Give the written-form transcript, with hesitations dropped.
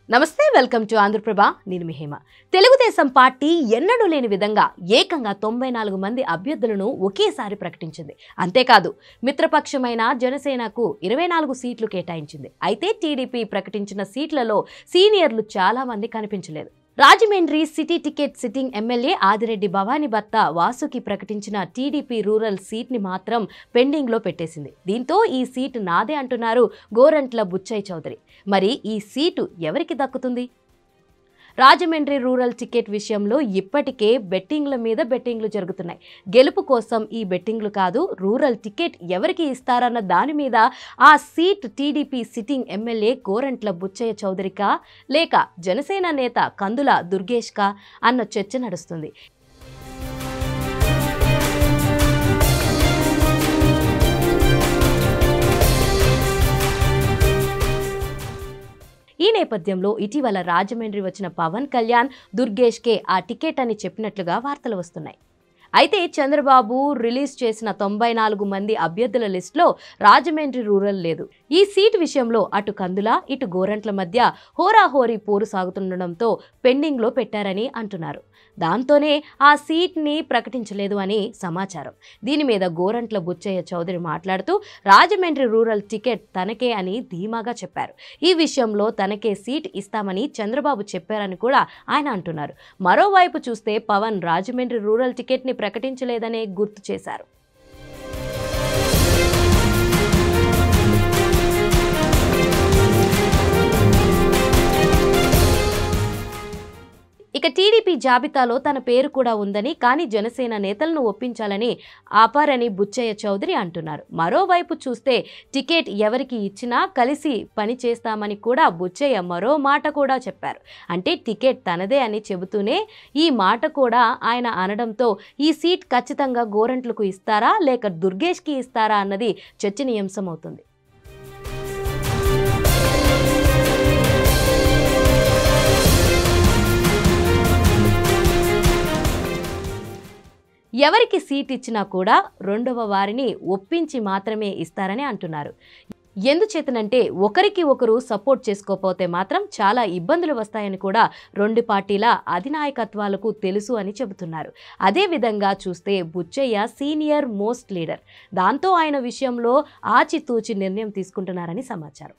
నమస్తే, welcome to Andhraprabha. నేను మీ Hema. Telugu Desam party ఎన్నడూ లేని విధంగా ఏకంగా 94 మంది అభ్యర్థులను ఒకేసారి ప్రకటించింది. అంతేకాదు, మిత్రపక్షమైన జనసేనకు 24 సీట్లు కేటాయించింది. అయితే టీడీపీ ప్రకటించిన సీట్లలో సీనియర్లు చాలా మంది కనిపించలేదు. Rajahmundry city ticket sitting MLA Adireddy Bhavani భర్త వాసుకి ప్రకటించిన టీడీపీ రూరల్ సీట్ని మాత్రం పెండింగ్లో పెట్టేసింది. దీంతో ఈ సీటు నాదే అంటున్నారు గోరంట్ల బుచ్చయ్య చౌదరి. మరి ఈ సీటు ఎవరికి దక్కుతుంది? రాజమండ్రి రూరల్ టికెట్ విషయంలో ఇప్పటికే బెట్టింగ్ల మీద బెట్టింగ్లు జరుగుతున్నాయి. గెలుపు కోసం ఈ బెట్టింగ్లు కాదు, రూరల్ టికెట్ ఎవరికి ఇస్తారన్న దాని మీద ఆ seat TDP sitting MLA Gorantla Butchaiah చౌదరికా లేక జనసేన నేత కందుల దుర్గేష్కా అన్న చర్చ నడుస్తుంది. ఈ నేపథ్యంలో ఇటీవల రాజమండ్రి వచ్చిన పవన్ కళ్యాణ్ దుర్గేష్కే ఆ టికెట్ అని చెప్పినట్లుగా వార్తలు వస్తున్నాయి. అయితే చంద్రబాబు రిలీజ్ చేసిన 94 మంది అభ్యర్థుల లిస్టులో రాజమండ్రి రూరల్ లేదు. ఈ సీటు విషయంలో అటు కందుల ఇటు గోరంట్ల మధ్య హోరాహోరీ పోరు సాగుతుండడంతో పెండింగ్లో పెట్టారని అంటున్నారు. దాంతోనే ఆ సీట్ని ప్రకటించలేదు అని సమాచారం. దీని మీద గోరంట్ల బుచ్చయ్య చౌదరి మాట్లాడుతూ రాజమండ్రి రూరల్ టికెట్ తనకే అని ధీమాగా చెప్పారు. ఈ విషయంలో తనకే సీట్ ఇస్తామని చంద్రబాబు చెప్పారని కూడా ఆయన అంటున్నారు. మరోవైపు చూస్తే పవన్ రాజమండ్రి రూరల్ టికెట్ని ప్రకటించలేదనే గుర్తు చేశారు. ఇక టీడీపీ జాబితాలో తన పేరు కూడా ఉందని, కానీ జనసేన నేతలను ఒప్పించాలని ఆపారని బుచ్చయ్య చౌదరి అంటున్నారు. మరోవైపు చూస్తే టికెట్ ఎవరికి ఇచ్చినా కలిసి పని చేస్తామని కూడా బుచ్చయ్య మరో మాట కూడా చెప్పారు. అంటే టికెట్ తనదే అని చెబుతూనే ఈ మాట కూడా ఆయన అనడంతో ఈ సీట్ ఖచ్చితంగా గోరంట్లకు ఇస్తారా లేక దుర్గేష్కి ఇస్తారా అన్నది చర్చనీయాంశమవుతుంది. ఎవరికి సీట్ ఇచ్చినా కూడా రెండవ వారిని ఒప్పించి మాత్రమే ఇస్తారని అంటున్నారు. ఎందుచేతనంటే ఒకరికి ఒకరు సపోర్ట్ చేసుకోకపోతే మాత్రం చాలా ఇబ్బందులు వస్తాయని కూడా రెండు పార్టీల అధినాయకత్వాలకు తెలుసు అని చెబుతున్నారు. అదేవిధంగా చూస్తే బుచ్చయ్య సీనియర్ మోస్ట్ లీడర్. దాంతో ఆయన విషయంలో ఆచితూచి నిర్ణయం తీసుకుంటున్నారని సమాచారం.